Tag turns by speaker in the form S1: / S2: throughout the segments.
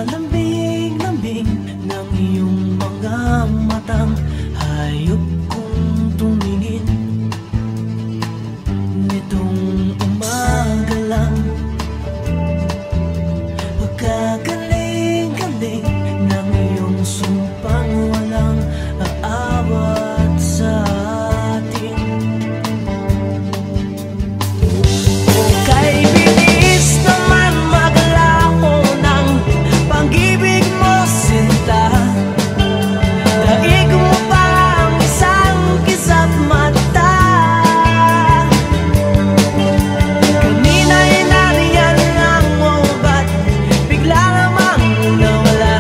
S1: lambing-lambing ng iyong mga matang, hayop kong tumingin nitong umaga lang. Pagkagaling-galing ng iyong sumpang walang aawat sa atin. Kung kay bilis naman maglaho ng pag-ibig mo, sinta, daig mo pa ang isang kisap mata. Kanina'y nariyan lang mo, ba't bigla namang nawala?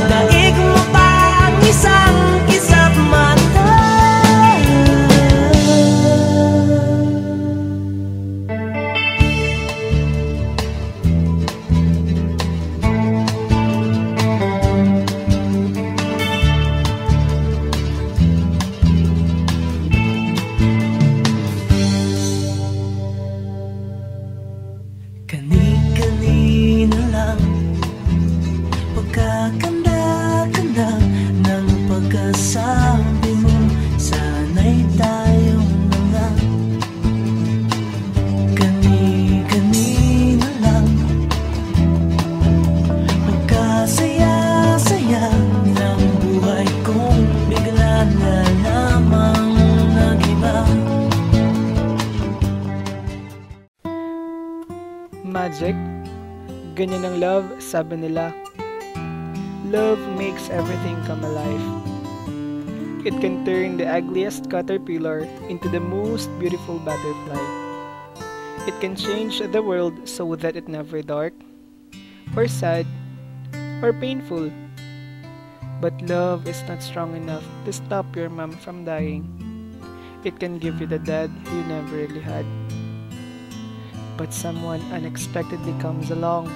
S1: Daig mo pa ang isang kisap mata. Kani-kanina lang, pagkakanda-kanda ng pagkasabi mo, sana'y tayong mga. Kani-kanina lang, pagkasaya-saya ng buhay kong bigla na lamang nag-iba.
S2: Magic, ganyan ang love, sabi nila. Love makes everything come alive. It can turn the ugliest caterpillar into the most beautiful butterfly. It can change the world so that it never dark, or sad, or painful. But love is not strong enough to stop your mom from dying. It can give you the dad you never really had. But someone unexpectedly comes along,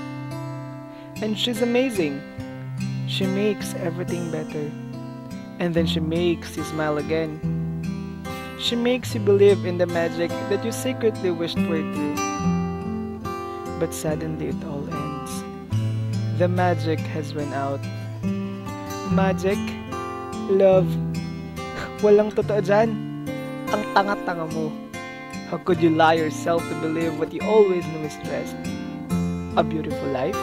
S2: and she's amazing. She makes everything better, and then she makes you smile again. She makes you believe in the magic that you secretly wished were true. But suddenly it all ends. The magic has run out. Magic, love, walang totoo dyan. Ang tanga-tanga mo. How could you lie yourself to believe what you always knew is best? A beautiful life?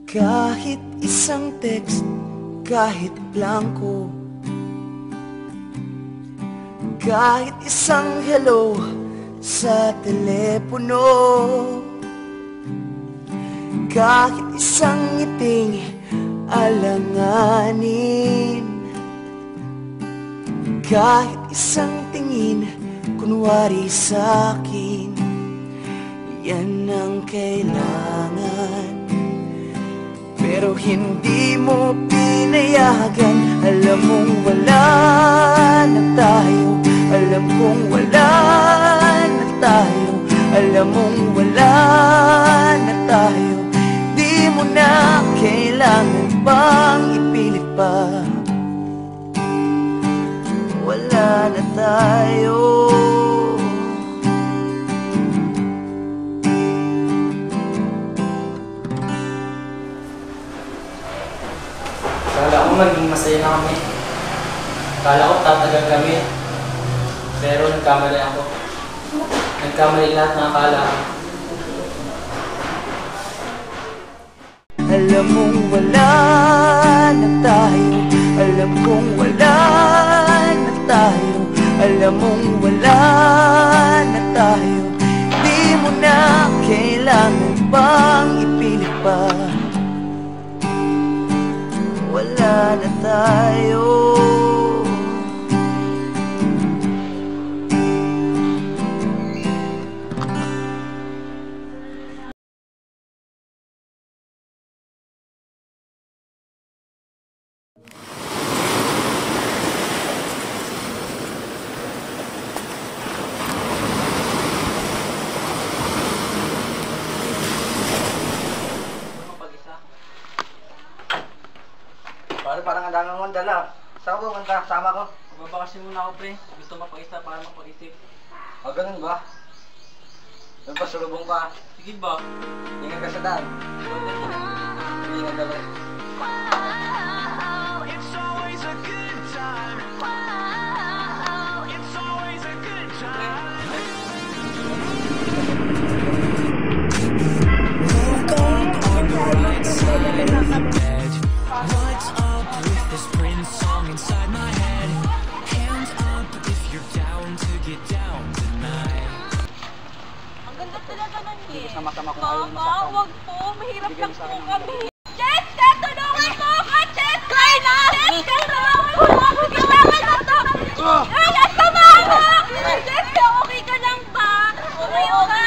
S1: Kahit isang text, kahit blanco, kahit isang hello sa telepono, kahit isang ngiting alanganin, kahit isang tingin kunwari sa'kin, yan ang kailangan. Pero hindi mo pinayagan. Alam mong wala na tayo, alam kong wala na tayo, alam mong wala na tayo. Di mo na kailangan pang ipilit pa. Wala na tayo.
S3: Akala ko maging masaya na kami. Akala ko tatagal kami. Pero nagkamali ako. Nagkamali lahat ng akala ko.
S1: Alam mong wala na tayo, alam kong wala na tayo, alam mong wala na tayo. Di mo na kailangan pang ipilit pa. Wala na tayo. wala nga akong dala. Saan ko pumunta? Sama ko.
S3: Magbabakasyon muna ako, pre. Gusto mapag-isa para mapag-isip.
S1: O, ganun ba? Doon pa, sulubong ka.
S3: Sige ba?
S1: Ingat ka sa daan. Ingat ka ba?
S4: It's always a good time. It's always a good time. What's up with this Prince song inside my head? Hands up if you're down to get down tonight.
S5: Ang ganda talaga nun eh.
S1: Sama-sama kung ayaw
S5: Mama,
S1: masaktan.
S5: wag po. Mahirap
S1: Bigyan
S5: lang
S1: mo sa
S5: po
S1: akin ng
S5: kami. Cheska, tulungan mo ako! Cheska! Cheska, tulungan mo ako! Kailangan na to! Ay, ang tama mo! Cheska, okay ka lang ba? Okay ka?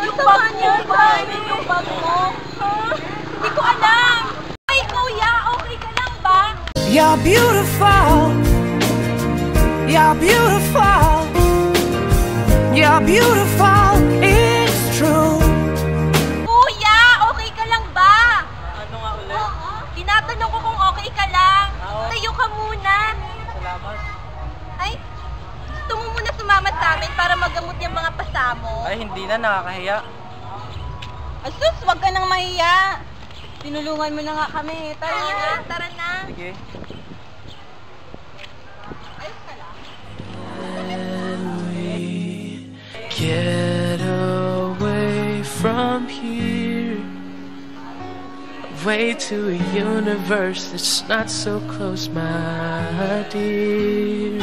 S5: Yung bag mo ba? Yung bag mo? Hindi ko alam. Ay, kuya, okay ka lang ba?
S4: You're beautiful. You're beautiful. You're beautiful. It's true.
S5: Kuya, okay ka lang ba?
S3: Ano nga ulit?
S5: Tinatanong ko kung okay ka lang. Tayo ka muna.
S3: Salamat.
S5: Ay, gusto mo muna sumama sa amin para magamot yung mga pasamo.
S3: Ay, hindi na. Nakakahiya.
S5: Asus, wag ka nang mahiya. Tinulungan mo na nga kami. Tara na, tara na.
S3: Sige.
S5: Ayos ka lang.
S4: Get away from here, away to a universe that's not so close, my dear.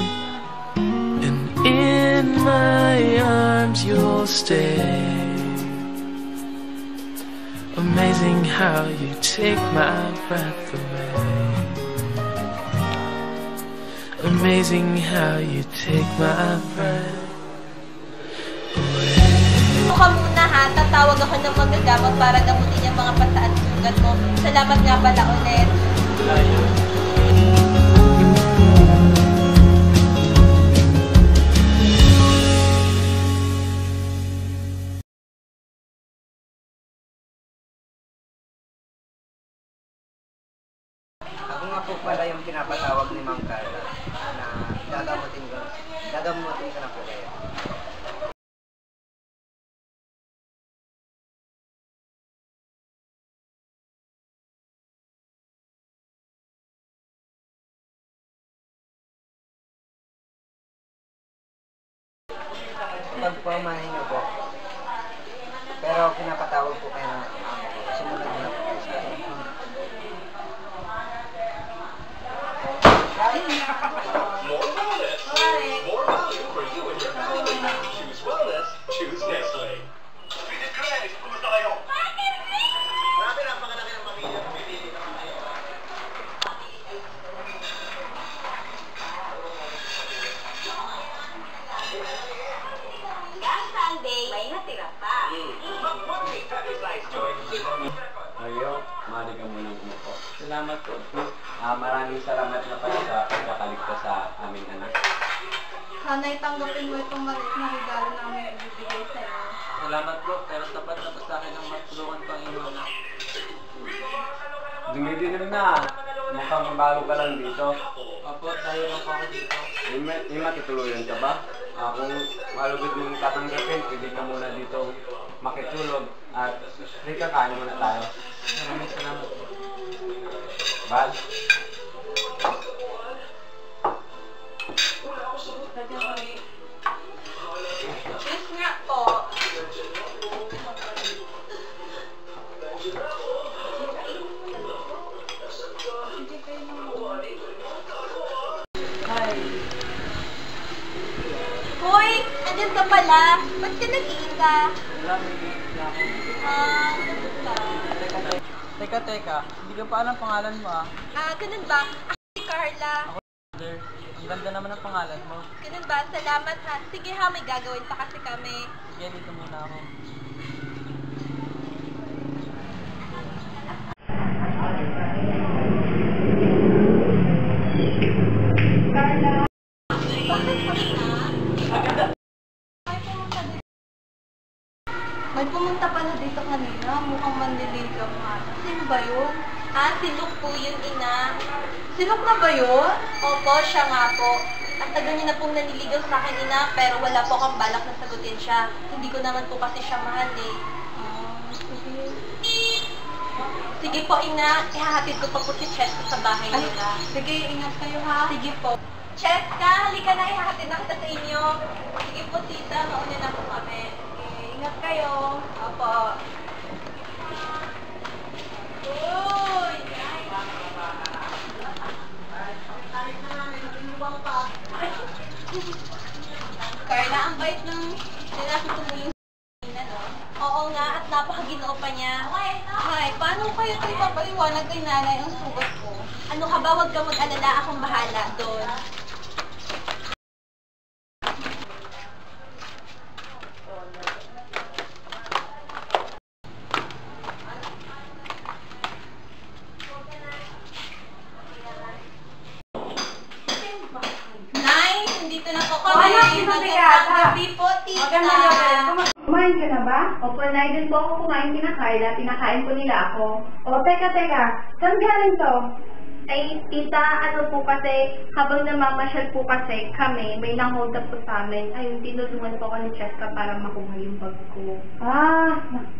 S4: And in my arms you'll stay. Amazing how you take my breath away. Amazing how you take my breath.
S5: Ito ka muna ha, tatawag ako ng magagamot para gamutin yung mga pasa at sugat mo. Salamat nga pala ulit.
S1: Ako nga po pala yung pinapatawag ni Ma'am Carla na gagamutin ko. Gagamutin ko na po kayo. Pagpamahin niyo po. Pero pinapatawag po kayo ng amo ko. Sumunod na po kayo sa akin.
S6: More value for you and your family. Choose wellness. Choose Nestle. Kumusta kayo? Grabe, napakalaki ng pamilya. Pumipili naman kayo.
S5: Last Sunday, may natira pa.
S6: Mag-morning Happy Slice Joy.
S7: Mario, mali ka munang umupo.
S3: Salamat po.
S7: Maraming salamat na pala sa pagkakaligtas sa aming anak.
S5: Sana'y tanggapin mo itong maliit na regalo namin ibibigay sa'yo.
S3: Salamat po. Pero sapat na po sa akin ang matulungan pang inyong anak.
S7: Dumidilim na. Mukhang bago ka lang dito.
S3: Opo, tayo lang po ako dito.
S7: May matutuluyan ka ba? Kung malugod mong tatanggapin, pwede ka muna dito makitulog. At halika, kain muna tayo.
S3: Maraming salamat po.
S7: Bal?
S5: Cheers nga po. Hoy, andyan ka pala. Ba't ka nag-iinga?
S3: Wala, may gift na ako.
S5: Ganun ba?
S3: Teka. Hindi ka pa alam pangalan mo ah.
S5: Ganun ba? Ako si Carla.
S3: Mother, ang ganda naman ang pangalan mo.
S5: Ganun ba? Salamat ha. Sige ha, may gagawin pa kasi kami.
S3: Sige, dito muna ako.
S5: May pumunta pala dito kanina. Mukhang manliligaw nga. Sino ba yun? Si Luke po yun, ina. Si Luke na ba yun? Opo, siya nga po. Ang tagal niya na pong naniligaw sa akin, ina, pero wala po akong balak na sagutin siya. Hindi ko naman po kasi siya mahal eh. Sige po, ina. Ihahatid ko pa po si Cheska sa bahay nila. Sige, ingat kayo ha. Sige po. Cheska, halika na. Ihahatid na kita sa inyo. Sige po, tita. Mauna na po kami. Sige, ingat kayo. Opo. Uy! Carla, ang bait ng lalaki tumulong sa ina, no? Oo nga, at napakaginoo pa niya. Ay, paano kayo ito ipapaliwanag kay nanay ang sugat ko? Ano ka ba? Huwag ka mag-alala, akong bahala doon.
S8: Kumain ka na ba? Opo, Nay, din po ako kumain kina Carla. Pinakain ko nila ako. O, teka. Saan galing to? Ay, tita, ano po kasi, habang namamasyal po kasi kami, may nang-hold up po sa amin. Ayun, tinulungan po ako ni Cheska para makuha yung bag ko.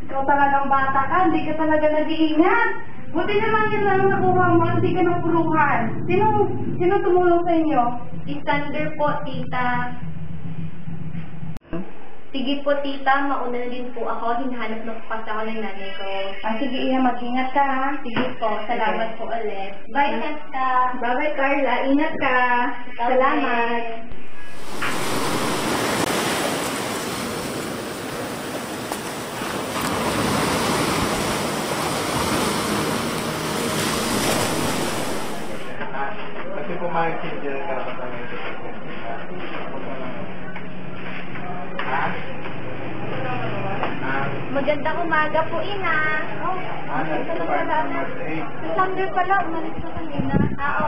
S8: Ikaw talagang bata ka. Hindi ka talaga nag-iingat. Buti naman yun lang nakuha mo. Hindi ka napuluhan. Sino tumulong sa inyo? Si Thunder po, tita. Sige po, tita. Mauna na din po ako. Hinahanap na po kasi ako ng nanay ko. Sige, Iha. Mag-ingat ka, ha? Sige po. Salamat po ulit. Bye, Cheska. Bye-bye, Carla. Ingat ka. Salamat.
S7: Kasi pumayag siya dyan ka pa kami.
S8: Magandang umaga po, Ina. Si Thunder pala, umalis na kanina.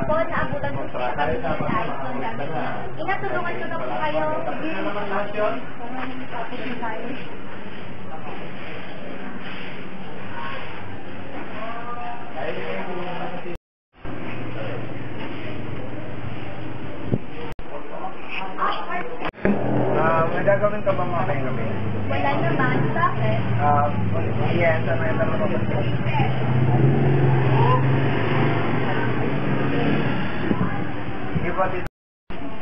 S8: Opo, naabutan po siya kami ng ayos ng gamit. Ina, tulungan ko na po kayo.
S7: May gagawin ka bang mga gabi?
S8: Wala naman. Bakit?
S7: Yes, ano yung tama ba?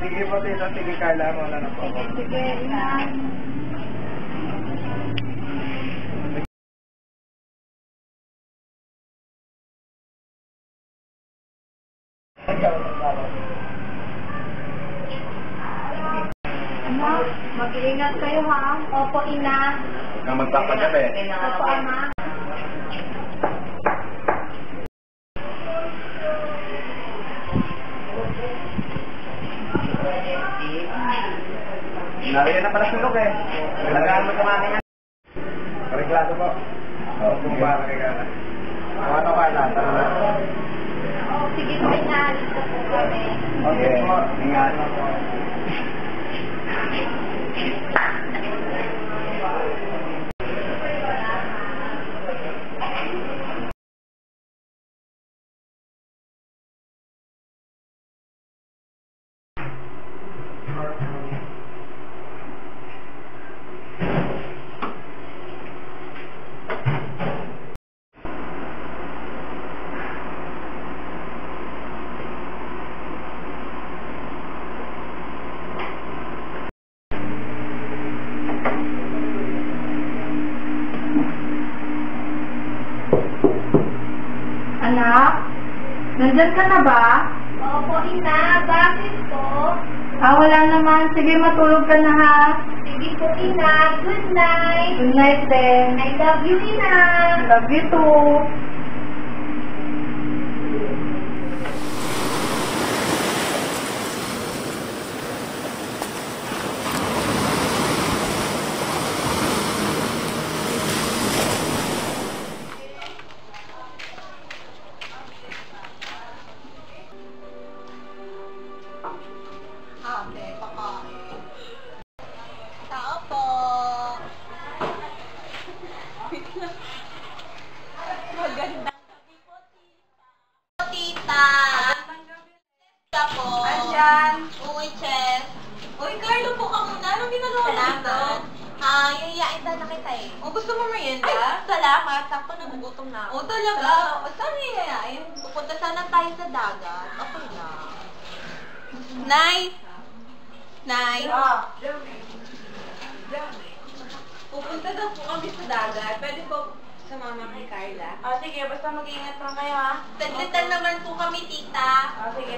S7: Sige po, tito. Sige, Carla. Wala na po ako.
S8: Sige, Ina. Mag-iingat kayo, ha? Opo, Ina.
S7: Huwag kang magpapagabi.
S8: Opo, Ama.
S7: Nariyan na pala sulok eh. Nalagaan mo sa mga yan. Reklado po. Oo, bumaba kay Carla. Ano ka na?
S8: Sige po, Ina. Dito po kami.
S7: Okay po. Ingat.
S8: Anak, nandyan ka na ba? Opo, Ina. Bakit po? Wala naman. Sige, matulog ka na, ha? Sige po, Ina. Good night. Good night, then. I love you, Ina. Love you, too.
S5: Tao po. Maganda. ginagawa mo dito? Yayayain sana kita eh. O, gusto mo merienda? Ay, salamat. Sakto nagugutom na ako. O, talaga? O, saan yayayain? Pupunta sana tayo sa dagat. Okay lang. Nay! Nay! Pupunta daw po kami sa dagat. Pwede po sa mama kay Carla. Sige. Basta mag-iingat lang kayo, ha? Taglitan naman po kami, tita. Sige.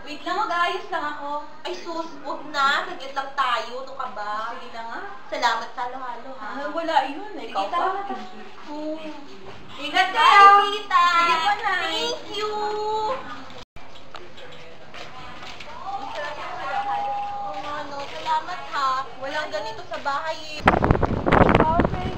S5: Wait lang, mag-aayos lang ako. Ay, sus, huwag na. Saglit lang tayo. Ano ka ba? Sige na nga. Salamat sa halo-halo, ha? Wala yun. Ikaw pa. Ingat kayo. Bye, tita. Sige pa na. Thank you. Salamat, ha? Walang ganito sa bahay, eh. Okay.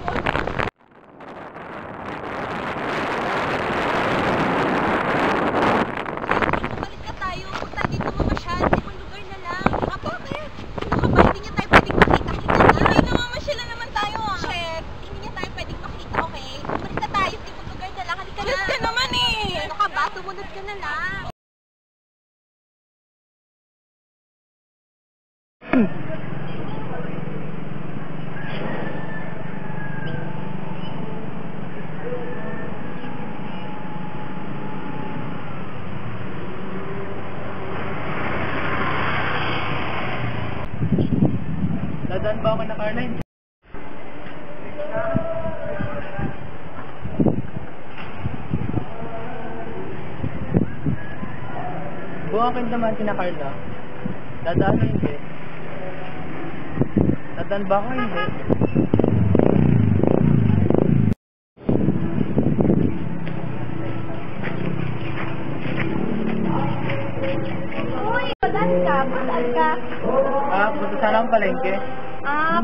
S5: Sumunod ka na lang.
S2: Dadaan ba ako na Caroline? Buwakin naman si na Carla. Dadaan na hindi. Dadaan ba ako hindi?
S8: Uy, badan ka.
S2: Punta sana ang palengke.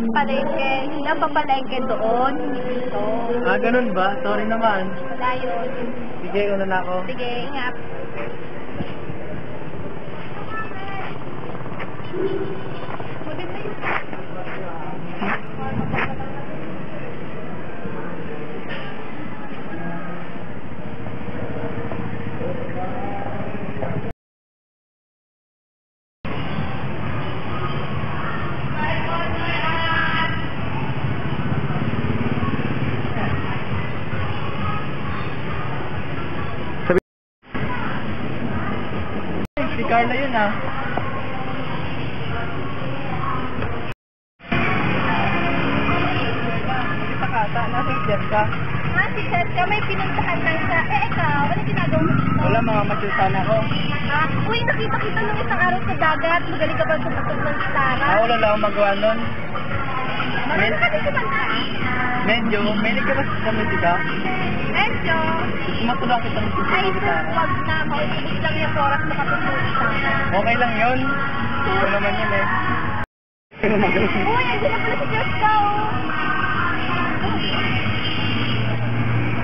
S8: Palengke. Hindi ang papalengke doon. Hindi dito.
S2: Ganun ba? Sorry naman.
S8: Wala yun.
S2: Sige, una na ako.
S8: Sige, ingat. Maganda yun.
S2: Si Carla yun ah. Nasa si Jessica.
S8: Si Jessica, may pinuntahan lang siya. Ikaw, ano ginagawa mo dito?
S2: Wala, mga masyutan ako.
S8: Uy, nakita-kita nung isang araw sa dagat. Magaling ka ba sumatot ng gitara?
S2: Wala lang akong magawa nun.
S8: Marunong ka din kumanta?
S2: Medyo, mahilig ka ba sa musika?
S8: Medyo.
S2: Gusto matulak kita ng
S8: Ay,
S2: gitara.
S8: wag na. Maulibig lang yung oras na katutulog sa akin.
S2: Okay lang yun. Ito naman yun eh.
S8: Uy, andyan na pala si Jessica, oh.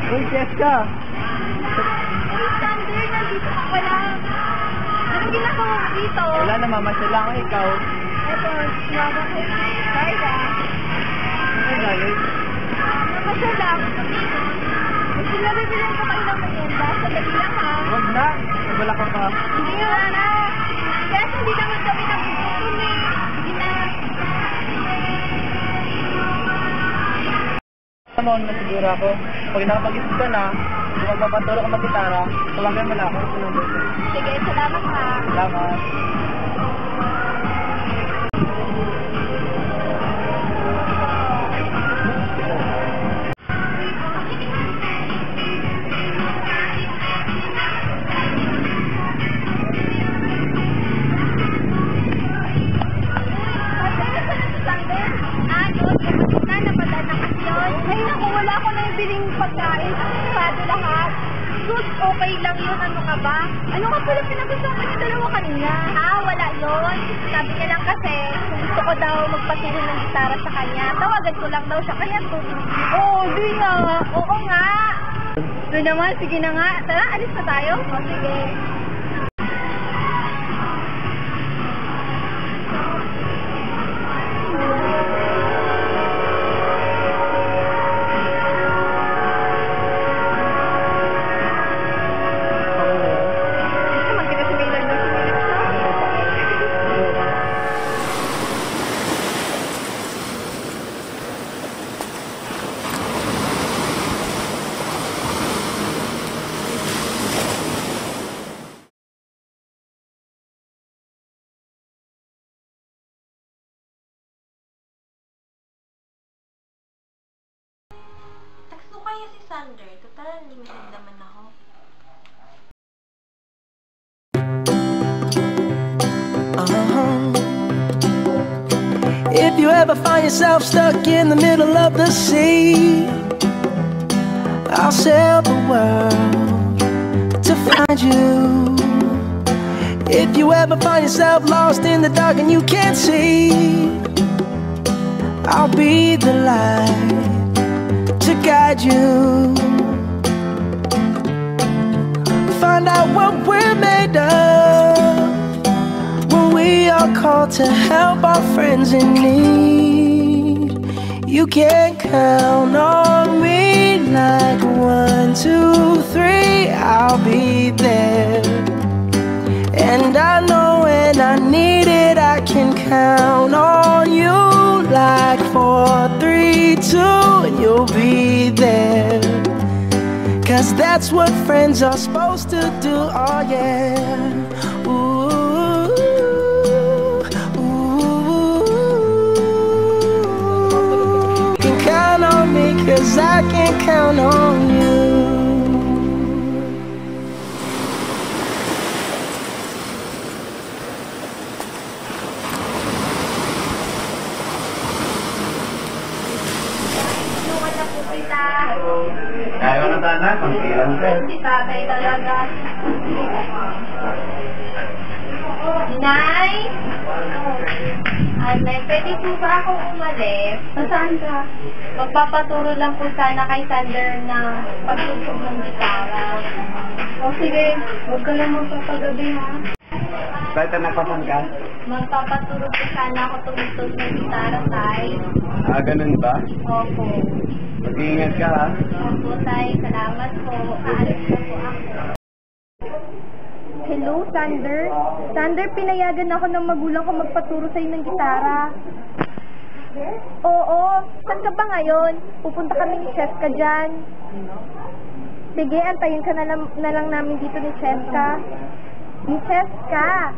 S2: Uy, Jessica!
S8: Uy, Sander, nandito ka pala. Anong ginagawa mo dito?
S2: Wala, namamasyal lang ako, ikaw.
S8: Eto, sumama ko. Carla.
S2: Ay, galing.
S8: Namasyal lang. Sinabibilan ko kayo ng merienda. Sandali lang, ha?
S2: Huwag na. Wala ka pa.
S8: Hindi, wala na. Kasi hindi naman kami nagugutom, eh. Hindi na.
S2: Noon na siguro ako. Pag nakapag-isip ka na, kung magpapaturo ka mag-gitara, tawagan mo na ako.
S8: Sige, salamat, ha?
S2: Salamat.
S8: Pagkain, pado lahat. Sus, okay lang yun. Ano ka ba? Ano ka pala pinagustuhan niyo dalawa kanina? Wala yun. Sabi niya lang kasi, kung gusto ko daw magpaturo ng gitara sa kanya, tawagan ko lang daw siya. Kaya tutulog. Oo, di nga. Oo nga. Doon naman, sige na nga. Tara, alis na tayo. O, sige.
S5: Sander. Total, limited naman ako.
S9: If you ever find yourself stuck in the middle of the sea, I'll sail the world to find you. If you ever find yourself lost in the dark and you can't see, I'll be the light to guide you. Find out what we're made of when we are called to help our friends in need. You can count on me like 1, 2, 3, I'll be there. And I know when I need it, I can count on you like 4, 3, 2, and you'll be there. 'Cause that's what friends are supposed to do, oh yeah. Ooh, ooh. You can count on me 'cause I can count on you.
S6: Kaya ko na sana, pangkilan ka.
S8: Si tatay talaga. Nay? Nay, pwede po ba akong umalis? Saan ka? Magpapaturo lang po sana kay Sander na pagtugtog ng gitara. O sige, huwag ka lang magpapagabi ha.
S7: Kahit napasan ka?
S8: Magpapaturo po sana ako tumutog ng gitara, tay.
S7: Ah, ganun ba?
S8: Opo.
S7: Mag-iingat ka ha.
S8: Opo, tay. Salamat po. Aalis na po ako. Hello, Sander. Sander, pinayagan ako ng magulang ko magpaturo sa'yo ng gitara. Oo. Saan ka ba ngayon? Pupunta kami ni Cheska dyan. Sige, antayin ka na lang namin dito ni Cheska. Ni Cheska.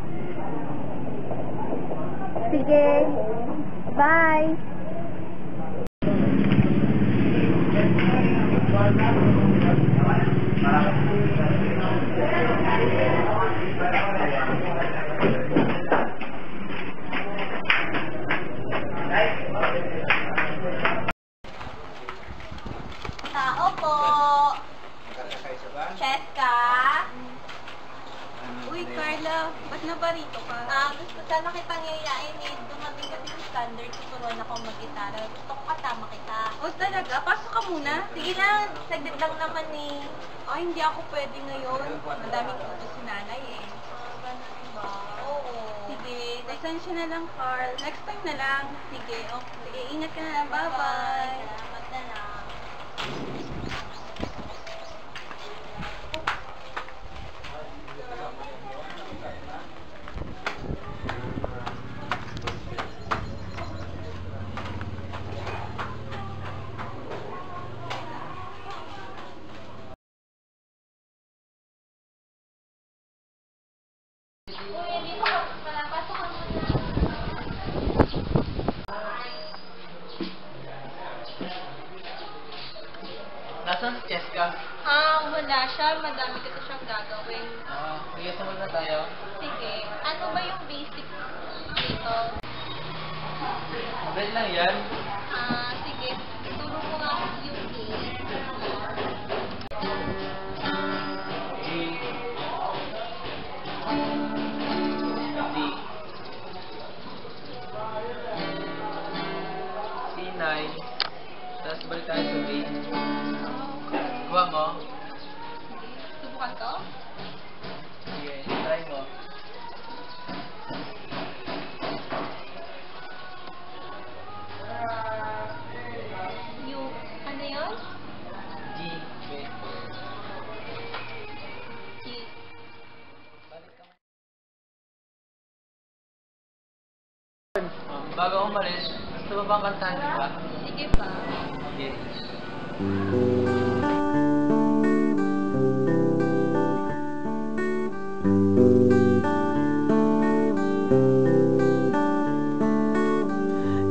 S8: Sige. Bye.
S5: Tao po. Cheska. Uy, Carla, ba't nabarito ka? Gusto sana kitang yayain eh. Dumating kasi sa standard, tuturuan ako mag-gitara. Gusto ko kasama kita. O talaga? Pasok ka muna. Sige lang, saglit lang naman eh. Ay, hindi ako pwede ngayon. Madaming utos si nanay eh. Ganun ba? Oo. Sige, pasensya na lang, Carl. Next time na lang. Sige, okay. Sige, ingat ka na lang. Bye-bye. Salamat na lang.
S3: Nasaan si Cheska?
S5: Wala siya. Madami kasi siyang gagawin.
S3: Sige, sumunod na tayo.
S5: Sige. Ano ba yung basic dito?
S3: Mabait lang yan.
S5: Sige. Turo mo nga yung A.
S3: G. D. C9. Tapos balik tayo sa B. Gawa mo?
S5: Subukan ko?
S3: Sige, try mo.
S5: Yung, ano yun?
S3: G. B.
S5: G.
S3: Bago umalis, gusto mo bang kantahan, di ba?
S5: Sige pa.
S3: Sige.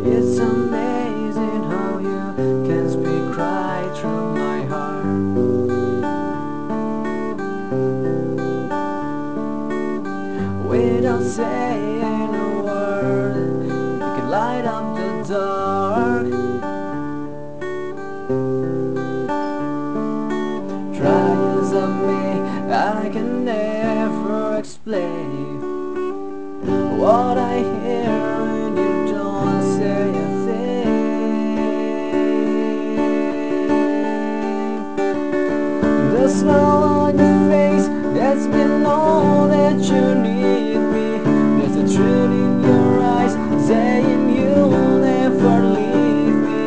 S1: It's amazing how you can speak right through my heart. the dark. Try as I may, I can never explain what I hear when you don't say a thing. The smile on your face lets me know that you need me. There's a truth in your eyes saying you'll never leave me.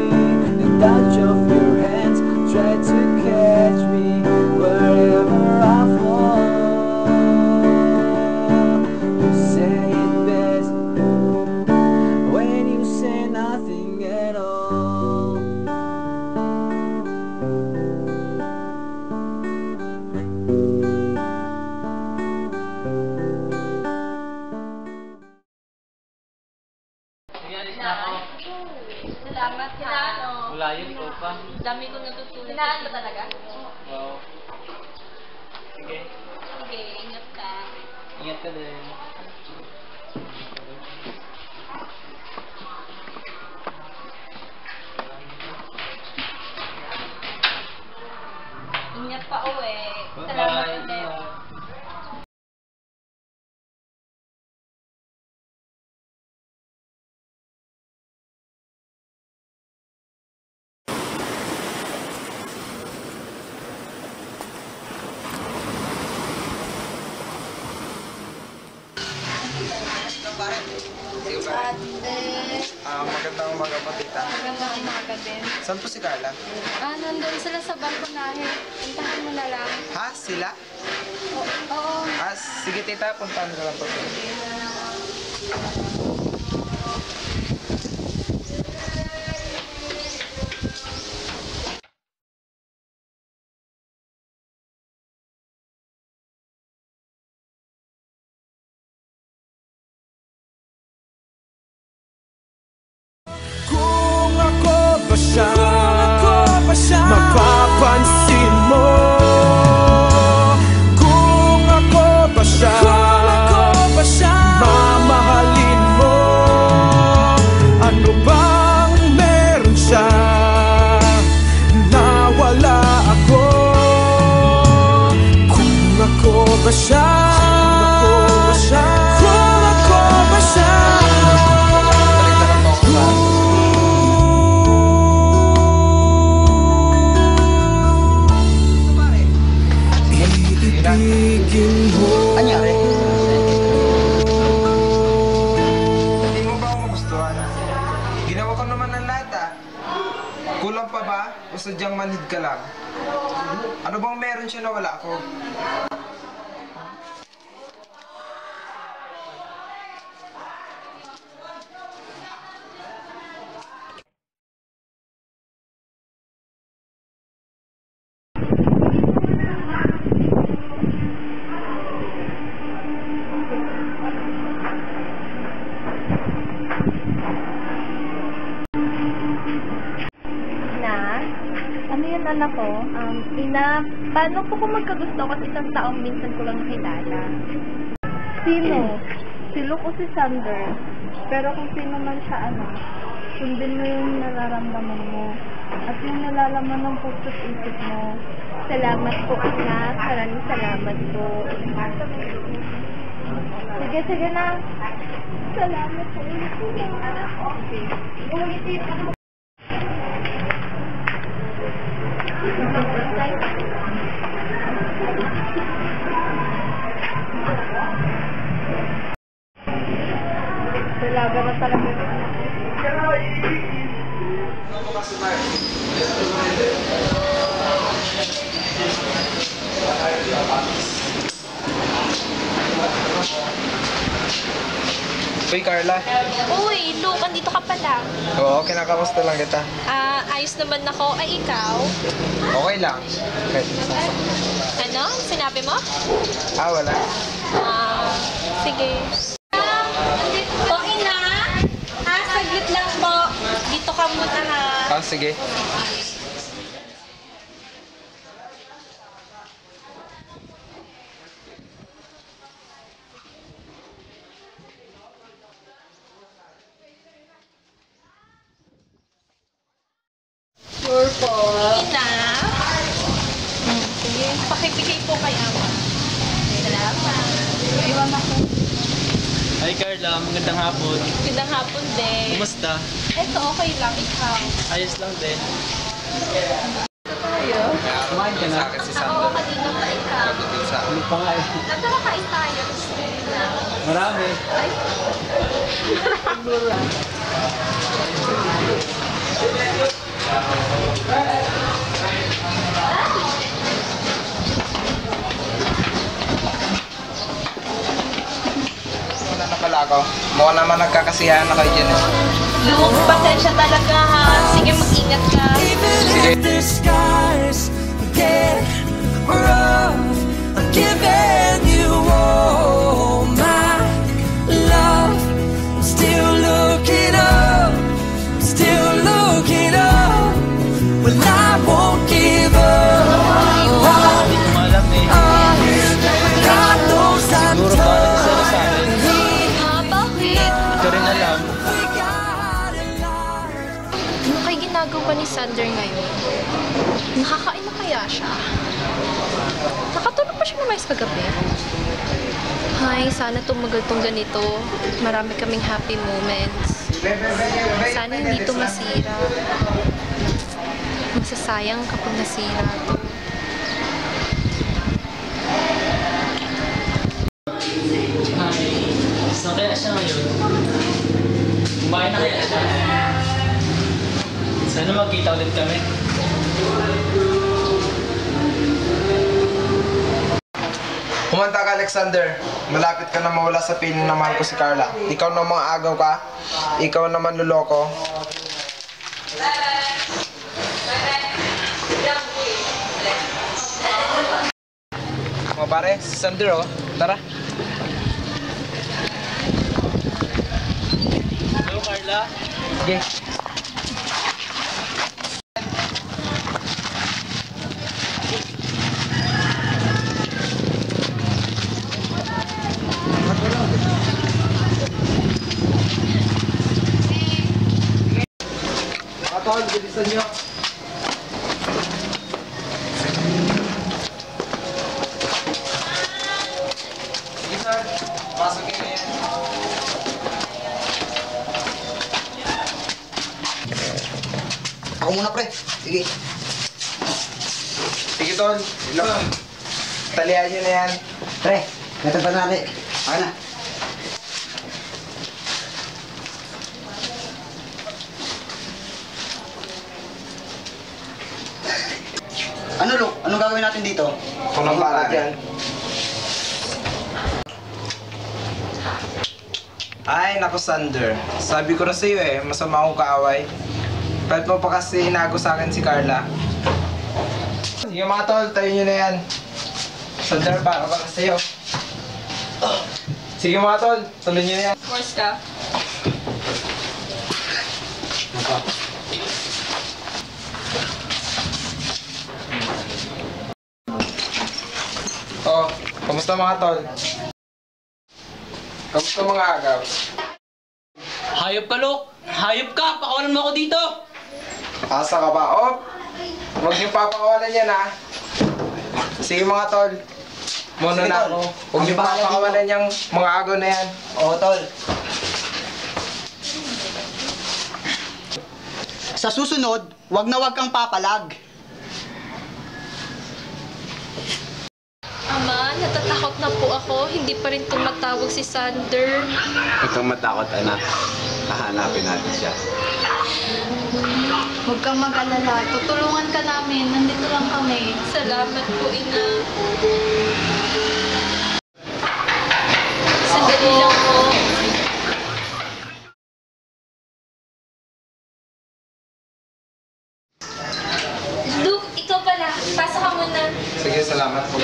S1: The touch of your hands try to catch me wherever I fall. You say it best when you say nothing at all.
S5: Salamat ha.
S3: Wala yun, ikaw pa.
S5: Dami ko natutunan. Sinaan ba talaga?
S3: Wow. Sige.
S5: Sige, ingat ka.
S3: Ingat ka din.
S5: Ingat pa uwi. Salamat ulit.
S10: Magandang umaga po, tita.
S8: Magandang umaga din.
S10: Saan po si Carla?
S8: Nandun sila sa balkonahe. Puntahan mo na lang.
S10: Ha? Sila?
S8: Oo.
S10: Sige, tita. Puntahan ko lang po.
S9: Kung ako ba siya, mapapansin mo. Kung ako ba siya, mamahalin mo. Ano bang meron siya na wala ako? Kung ako ba siya, kung ako ba siya.
S10: Anyari? Hindi mo ba ako magustuhan? Ginawa ko naman ng lahat ah. Kulang pa ba? O sadyang manhid ka lang? Ano bang meron siya na wala ako?
S8: Anak ko, Ina, paano po kung magkagusto ko sa isang taong minsan ko lang nakilala? Sino? Si Luke o si Sander? Pero kung sino man siya, sundin mo yung nararamdaman mo at yung nalalaman ng puso't isip mo. Salamat po, Ina. Maraming salamat po. Sige na. Salamat po. Okay. Dalaga na talaga.
S10: Uy, Carla.
S5: Uy, Luke, andito ka pala.
S10: Oo, kinakamusta lang kita.
S5: Ayos naman ako. Ay, ikaw?
S10: Okay lang. Kahit
S5: Ano? Sinabi mo?
S10: wala.
S5: Sige. Po, Ina. Saglit lang po. Dito ka muna ha.
S10: Sige.
S5: Sure po. Ina. Sige, pakibigay po kay Ama. Salamat. Iwan ako.
S3: Hi Carla, magandang hapon.
S5: Magandang hapon din.
S3: Kumusta?
S5: Eto, okay lang. Ikaw.
S3: Ayos lang din.
S5: Tayo?
S3: Kumain ka na?
S10: Sa akin si
S5: Oo,
S10: Sandra.
S5: kanina pa ikaw.
S10: Pagdating sa
S3: Ano pa nga eh?
S5: Tara, kain tayo.
S3: Marami.
S5: Ay.
S10: Wala na pala ako. Mukha naman nagkakasiyahan na kayo dyan eh.
S5: Luke, pasensya talaga ha. Sige, mag-ingat ka.
S10: Sige.
S9: The skies get rough. I'm giving you all my love. I'm still looking up. I'm still looking up. Well, I won't give up.
S3: Hindi ko alam eh.
S9: God knows I'm
S3: Siguro parang isa na sa akin.
S5: Ha, bakit?
S3: Hindi ko rin alam.
S5: Ano kayo ginagawa ni Sander ngayon? Nakakain na kaya siya? Nakatulog pa siya na mais kagabi? Hay, sana tumagal tong ganito. Marami kaming happy moments. Sana hindi ito masira. Masasayang kapag nasira to.
S3: Hi. Saan kaya siya ngayon? Kumain na kaya siya? Sana magkita ulit kami.
S10: Kumanta ka, Alexander. Malapit ka na mawala sa piling na mahal ko si Carla. Ikaw na mga agaw ka. Ikaw naman luloko. Mga pare, si Sander oh. Tara.
S3: Hello Carla.
S10: Sige. Mga tol, bilisan nyo. Sige sir, pasukin na yan.
S11: Ako muna, pre. Sige.
S10: Sige tol, ilang. Talihan nyo na yan.
S11: Pre, natag pa natin. Okay na. Ano, Luke? Anong gagawin natin dito?
S10: Kung nang para dyan. Ay, naku Sander. Sabi ko na sa'yo eh, masama akong kaaway. Ba't mo pa kasi inago sa akin si Carla? Sige mga tol, tayo nyo na yan. Sander, para pa sa'yo. Sige mga tol, tuloy nyo na yan.
S5: Morse ka.
S10: Oh, kamusta mga tol? Kamusta mga agaw?
S3: Hayop ka, Luke! Hayop ka! Pakawalan mo ako dito!
S10: Asa ka ba? Oh, huwag niyo papakawalan yan ha. Sige mga tol. Muna
S11: Sige,
S10: na
S11: tol.
S10: ako. Huwag niyo papakawalan yung mga agaw na yan.
S11: Oo, tol. Sa susunod, wag na wag kang papalag.
S5: Ama, natatakot na po ako. Hindi pa rin tumatawag si Sander.
S7: Huwag kang matakot, anak. Hahanapin natin siya.
S8: Huwag kang mag-alala. Tutulungan ka namin. Nandito lang kami.
S5: Salamat po, Ina. Sandali lang po. Luke, ikaw pala. Pasok ka muna.
S10: Sige, salamat po.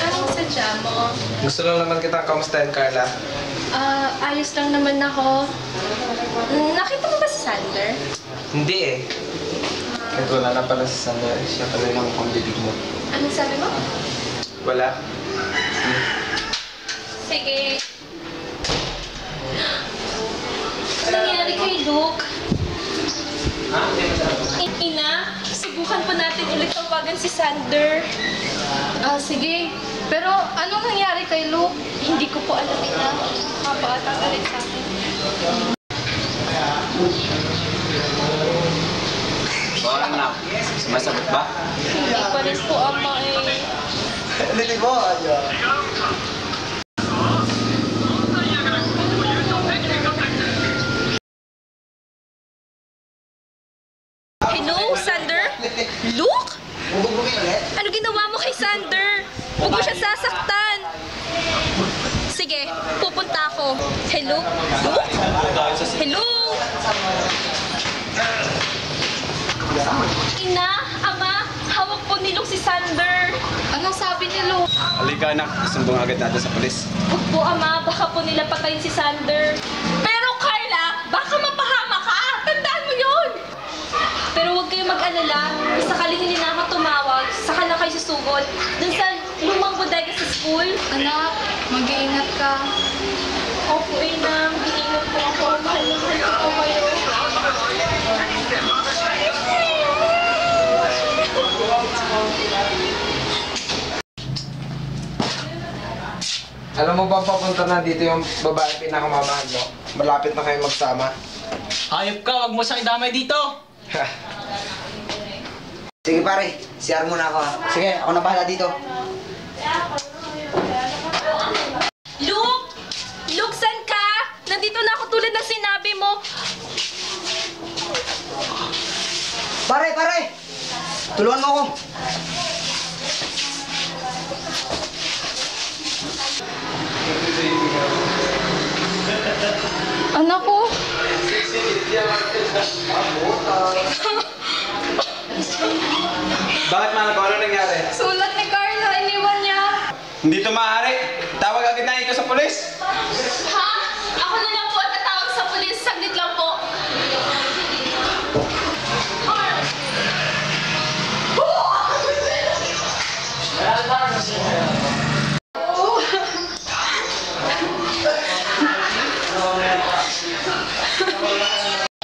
S5: Anong sadya mo?
S10: Gusto lang naman kitang kamustahin, Carla.
S5: Ayos lang naman ako. Nakita mo ba si Sander?
S10: Hindi eh. Nagwala na pala si Sander. Siya pala yung pambibig mo.
S5: Anong sabi mo?
S10: Wala.
S5: Sige. Ina, subukan pa natin ulit tawagan si Sander.
S8: Sige. Pero anong nangyari kay Luke?
S5: Hindi ko po alam, Ina. Mapakatagalit sa akin.
S7: Bawal anak. Sumasagot ba?
S5: Hindi pa rin po, Ama eh.
S11: Hindi mo, ayo.
S5: Hello, Sander? Luke? Ano ginawa mo kay Sander? Huwag mo siya sasaktan. Sige, pupunta ako. Hello? Luke? Hello? Ina, Ama, hawak po ni Luke si Sander.
S8: Anong sabi ni Luke?
S7: Halika anak, sumbong agad natin sa pulis.
S5: Huwag po, Ama, baka po nila patayin si Sander. Pero Carla, baka mapahama ka. Tandaan mo yun. Pero huwag kayong mag-alala. Sakaling hindi na ako tumawag, saka lang kayo susugod. Dun sa lumang bodega sa school.
S8: Anak, mag-iingat ka.
S5: Opo, Ina. Mag-iingat po ako. Mahal na mahal ko po kayo.
S10: Alam mo ba papunta na dito yung babae pinakamamahal mo? Malapit na kayo magsama.
S3: Hayop ka, wag mo siyang idamay dito!
S11: Sige pare, CR muna ako ha. Sige, ako na bahala dito.
S5: Luke! Luke, saan ka? Nandito na ako tulad ng sinabi mo.
S11: Pare! Tulungan mo ako.
S8: Anak ko.
S7: Bakit mahal ko? Ano nangyari?
S8: Sulat ni Carla, iniwan niya.
S7: Hindi ito maaari. Tawag agad na ito sa pulis.
S5: Ha? Ako na lang po at tatawag sa pulis. Saglit lang po.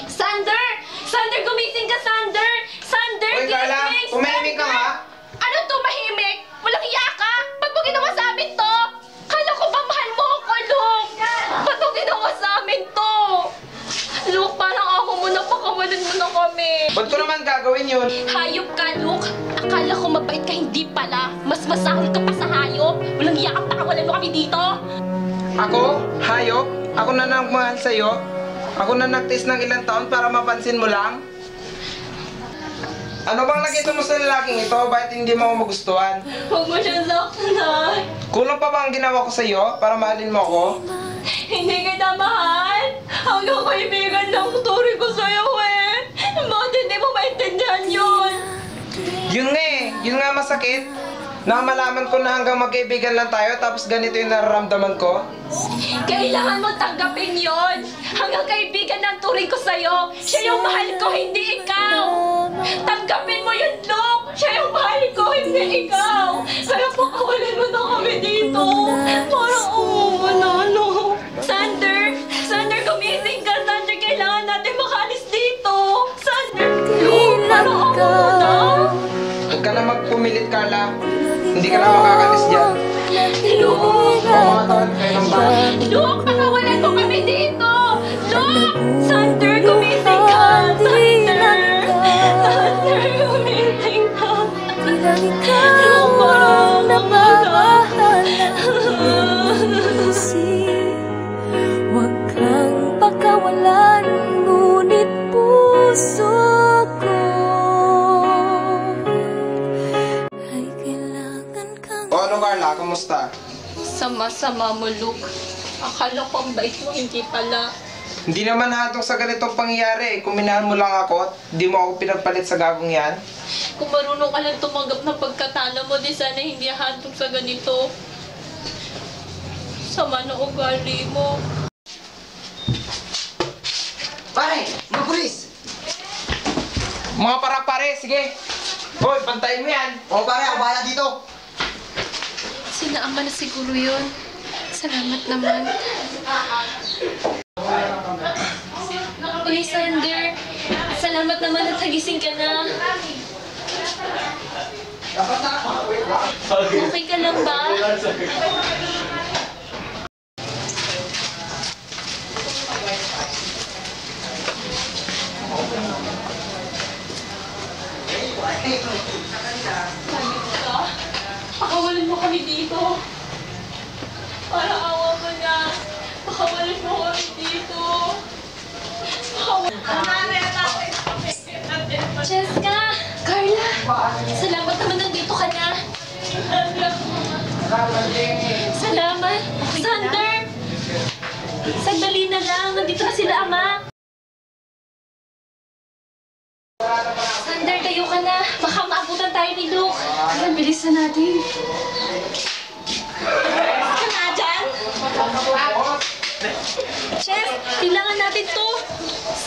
S5: Sander! Sander, gumising ka, Sander! Sander,
S10: Uy, Carla!
S5: gising!
S10: Tumahimik ka nga!
S5: Ano tumahimik? Walang iya ka? Ba't mo ginawa sa amin to? Kala ko ba mahal mo ako, Luke? Ba't mo ginawa sa amin to? Luke, parang ako mo na pakawalan mo na kami.
S10: Ba't ko naman gagawin yun?
S5: Hayop ka, Luke. Akala ko mabait ka, hindi pala. Mas masahol ka pa sa hayop. Walang iya kang pakawalan mo kami dito.
S10: Ako? Hayop? Ako na nagmahal sa'yo? Ako na nagtiis ng ilang taon para mapansin mo lang? Ano bang nakita mo sa lalaking ito? Bakit hindi mo ako magustuhan?
S5: Huwag mo siyang saktan.
S10: Kulang pa ba ang ginawa ko sa'yo para mahalin mo ako?
S5: Hindi kita mahal. Hanggang kaibigan lang turi ko sa'yo eh. Bakit hindi mo maintindihan yun?
S10: Yun nga masakit. Na malaman ko na hanggang magkaibigan lang tayo tapos ganito yung nararamdaman ko.
S5: Kailangan mo tanggapin yon. Hanggang kaibigan ng turing ko sa'yo. Siya yung mahal ko, hindi ikaw. Tanggapin mo yun, Luke. Siya yung mahal ko, hindi ikaw. Kaya pakawalan mo na kami dito. Parang umuwa na, no? Sander! Sander, gumising ka! Sander, kailangan natin makaalis dito! Sander! Luke, parang umuwa na.
S10: Huwag ka na magpumilit, Carla. Hindi ka na makakalis dyan.
S5: Luke!
S10: Pamatawan kayo ng bahay.
S5: Luke, pakawalan mo kami dito! Luke! Sander, gumising ka! Sander! Sander, gumising ka! Luke, parang
S12: Huwag kang pakawalan, ngunit puso ko ay kailangan kang...
S10: O ano, Carla? Kamusta?
S5: Sama-sama mo, Luke. Akala ko ang bait mo, hindi pala.
S10: Hindi naman hatong sa ganitong pangyayari. Kung minahal mo lang ako, di mo ako pinagpalit sa gagong yan.
S5: Kung marunong ka lang tumanggap ng pagkatalo mo, di sana hindi hatong sa ganito. Sama na ugali mo.
S11: Pare! Mga pulis!
S10: Mga para-pare, sige. Hoy, bantayin mo yan.
S11: O pare, ako bahala dito.
S5: Sinaama na siguro yun. Salamat naman. Uy, Sander. Salamat na naman at nagising ka na. Okay ka lang ba? Pakawalan mo kami dito. Para awa mo na. Pakawalan mo kami dito. Cheska! Carla! Salamat naman nandito ka na. Salamat! Sander! Sandali na lang. Nandito na sila, Ama. Sander, kayo ka na. Baka maabutan tayo ni Luke. Ang bilis na natin. Ka na dyan? Chess, kailangan natin to.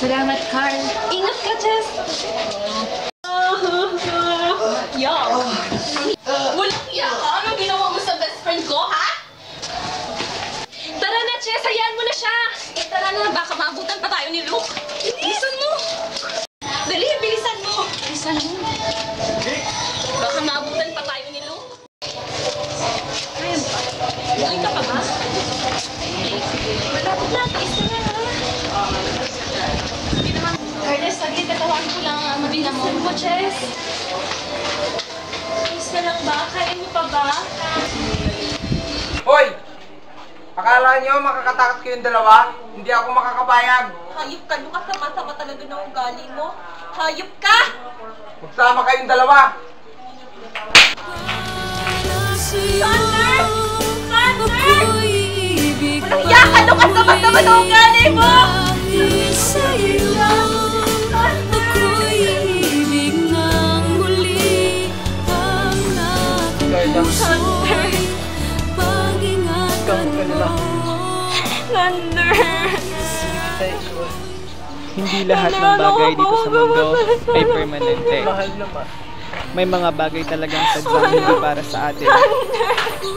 S5: Salamat, Carl. Ingat ka, Chess. Yak. Walang yak ka? Anong ginawa mo sa best friend ko, ha? Tara na, Chess. Hayaan mo na siya. Tara na. Baka maabutan pa tayo ni Luke. Bilisan mo. Dali, bilisan mo. Bilisan mo. Baka maabutan pa tayo ni Luke. Ayun ka pa ba? Malapit na. Isa na, ha? Carla, saglit. Tatawagin ko lang ang mabina mo. Chess. Isa lang ba? Kaya mo pa ba?
S10: Hoy! Akala nyo makakatakot kayong dalawa? Hindi ako makakabayag.
S5: Hayop ka, Luke. Sama-sama talaga na ugali mo. Hayop ka!
S10: Magsama kayong dalawa.
S5: Sander! Sander! Walang yaka, Luke. Sama-sama na ugali mo! Sander! Sander!
S2: Hindi lahat ng bagay dito sa mundo ay permanente. May mga bagay talagang sadyang hindi para sa atin.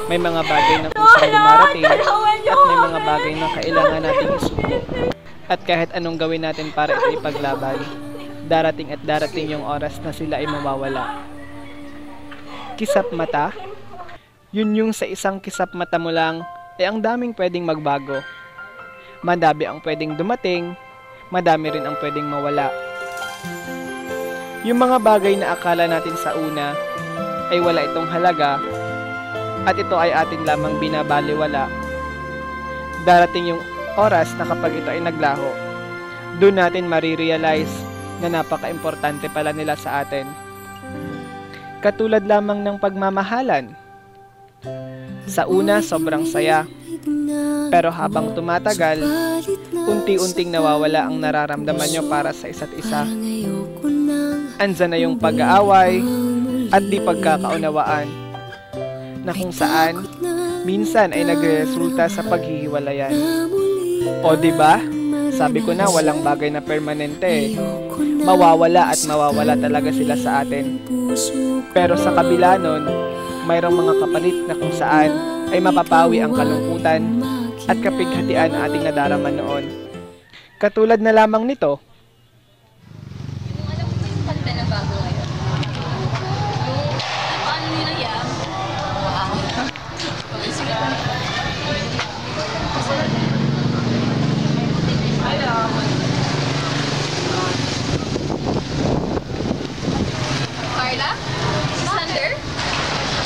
S2: May mga bagay na kusang dumarating at may mga bagay na kailangan nating isuko. At kahit anong gawin natin para ito ipaglaban, darating at darating yung oras na sila ay mawawala. Kisap mata? Yun yung sa isang kisap mata mo lang ay ang daming pwedeng magbago. Madami ang pwedeng dumating, madami rin ang pwedeng mawala. Yung mga bagay na akala natin sa una ay wala itong halaga at ito ay atin lamang binabaliwala. Darating yung oras na kapag ito ay naglaho, doon natin marirealize na napaka-importante pala nila sa atin. Katulad lamang ng pagmamahalan. Sa una, sobrang saya. Pero habang tumatagal, unti-unting nawawala ang nararamdaman nyo para sa isa't isa. Andyan na yung pag-aaway at di pagkakaunawaan na kung saan minsan ay nagresulta sa paghihiwalayan. O diba? Sabi ko na walang bagay na permanente. Mawawala at mawawala talaga sila sa atin. Pero sa kabila nun, mayroong mga kapalit na kung saan ay mapapawi ang kalungkutan at kapighatian na ating nadarama noon. Katulad na lamang nito.
S5: Alam mo yung kanta na bago ngayon? Yung paano nila yan? Carla? Sander?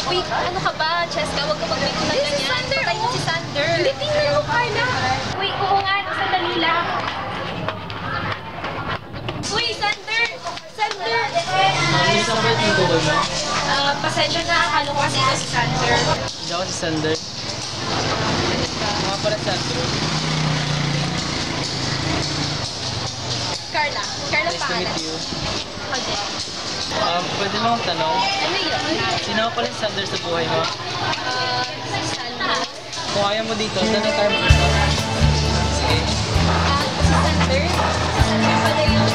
S5: Uy, ano ka ba? Cheska, huwag ka mag-dito na ganyan. Patay na si Sander. Hindi, tingnan mo, Carla. Uy, oo nga, sandali lang. Uy, Sander! Sander!
S3: Isang bait mo ba mo?
S5: Pasensya na, akala ko kasi ito si Sander.
S3: Hindi ako si Sander. Mga pala Sander.
S5: Carla. Carla
S3: Nice to
S5: pangalan.
S3: meet you.
S5: Okay.
S3: Pwede mo akong tanong?
S5: Ano yun?
S3: Sino ka pala si Sander sa buhay mo?
S5: Si Salma.
S3: Kung ayaw mo dito, saan na tayo magkita? Sige.
S5: Si Sander? Si Sander pala yun.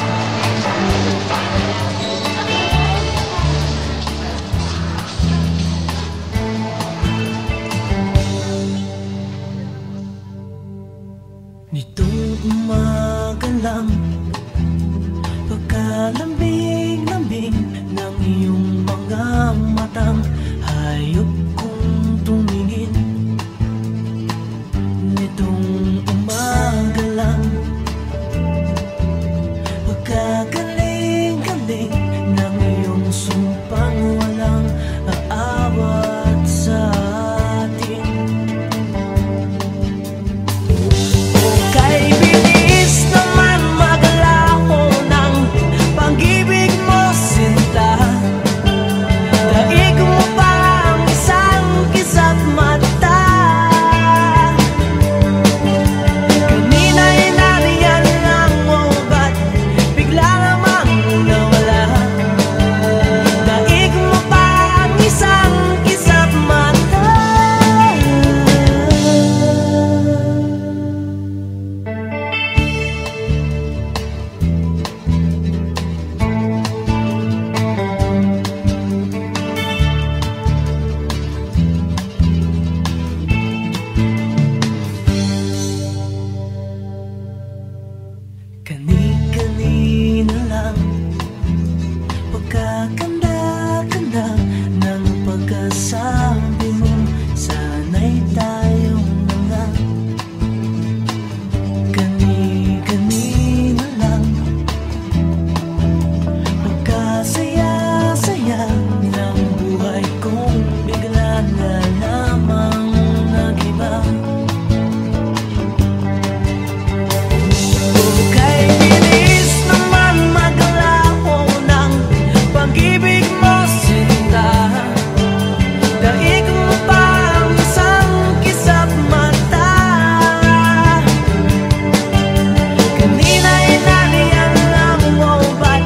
S9: Nitong umaga lang, pagka Pagkalambing-lambing ng iyong mga matang, hayop kong tumingin nitong umaga lang. Pagkagaling-galing ng iyong sumpang walang aawat sa atin. Okay, bilis naman maglaho ng pag-ibig mo, sinta. Daig mo pa ang isang kisat mata. Kanina'y nariyan ang ubat, bigla namang nawala. Daig mo pa ang isang kisat mata. Kani-kanina lang, pagkakanda-kanda ng pagkasabi mo, sana'y tayong mga. Kani-kanina lang, pagkasaya-saya ng buhay kong bigla na lamang nag-iba. Okay, bilis naman maglaho ng pag-ibig mo, sinta. Daig mo pa ang isang kisap mata. Kanina'y nariyan ang ubat,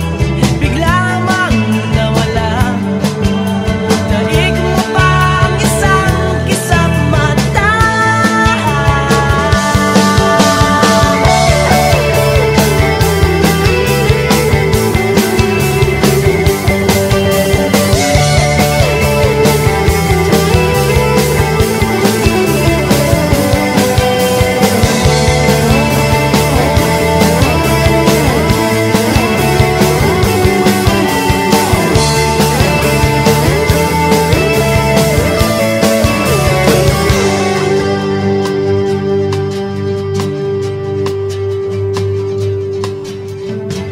S9: bigla namang nawala. Daig mo pa ang isang kisap mata.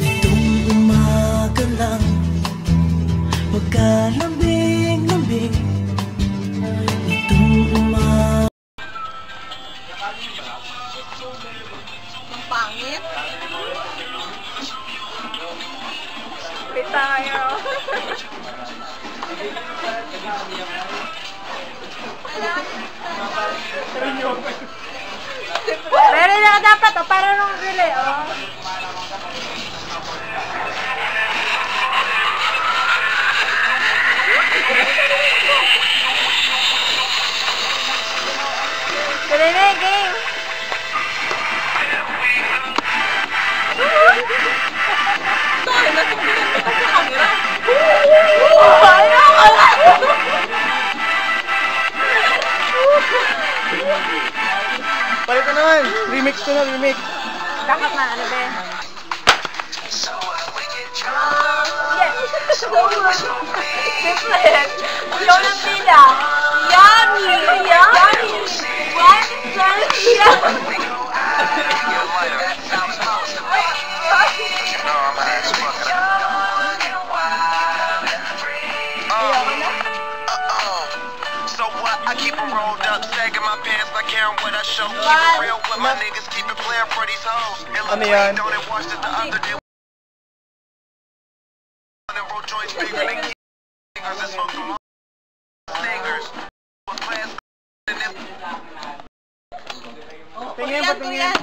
S9: Itong umaga lang, pagkalambing-lambing. Itong umaga.
S5: Ang pangit. Wait tayo. Pero na dapat, para nung relay, Relay game. Sorry, natunggulan mo kasi camera.
S2: Palit na naman! Remix ko na, remix!
S5: Dapat na, ano ba? Different. Ayaw ng pila. Yummy! Yummy! What?
S6: I keep it rolled up, sagging my pants, not caring what I show. Keep it real with my niggas, keep it playing for these hoes.
S2: Ano yan?
S6: Don't it watch this the other day. Roll joints bigger than fingers and smoke them singers. With class in this.
S2: Tingin ba, tingin?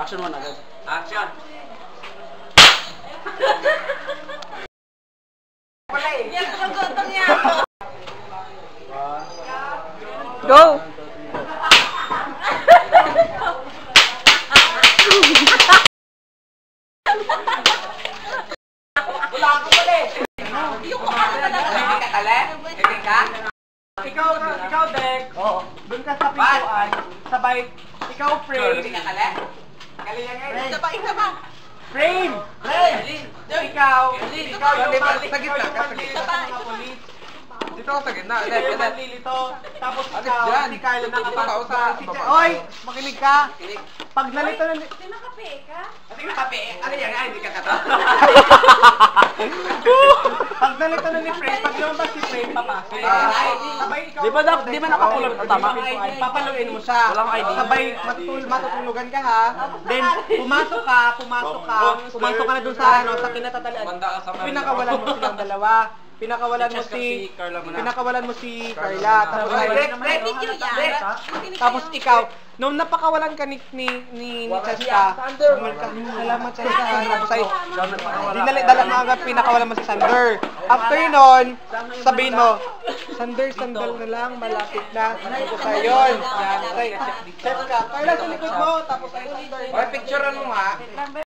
S11: action 1 agad.
S6: Action!
S5: Yan, pagkotong yan.
S2: Go!
S11: Wala ako pala eh.
S5: Yung mukha ko talaga.
S11: Hindi ka tala? Hindi ka?
S13: Ikaw, Dek. Oo. Doon ka sa pintuan. Sabay, ikaw frame.
S11: Hindi ka tala? Galingan nga eh.
S5: Isa pa.
S13: Frame! Ikaw yung
S10: sa gitna ka, sa
S13: maglilito sa mga polis.
S10: Dito ako sa gitna.
S13: Ikaw yung maglilito. Tapos ikaw,
S10: dyan.
S13: si Carla nakapasok sa...
S10: Dito ka.
S13: Oy! Makinig ka! Pag nalito na...
S5: Nakape ka?
S11: Sige na kape. Ano yan? Ay, hindi ka kata.
S13: Pag nalito na ni Frame, pag lumabas si Frame, papasok. Sabay ikaw...
S11: Di ba nakapulot na tama?
S13: Papaluin mo siya.
S11: Walang ID.
S13: Sabay matutulugan ka ha. Then, pumasok ka na dun sa ano, sa kinatatalian. Pinakawalan mo silang dalawa. Pinakawalan mo si Carla. Tapos ikaw, nung napakawalan ka ni Cheska, salamat Cheska. Tapos ay, dala mo agad pinakawalan mo si Sander. After nun, sabihin mo, Sander, sandal na lang, malapit na. Tapos ayun, yan, Cheska. Carla, sa likod mo, tapos ay Sander.
S10: Picturean mo nga.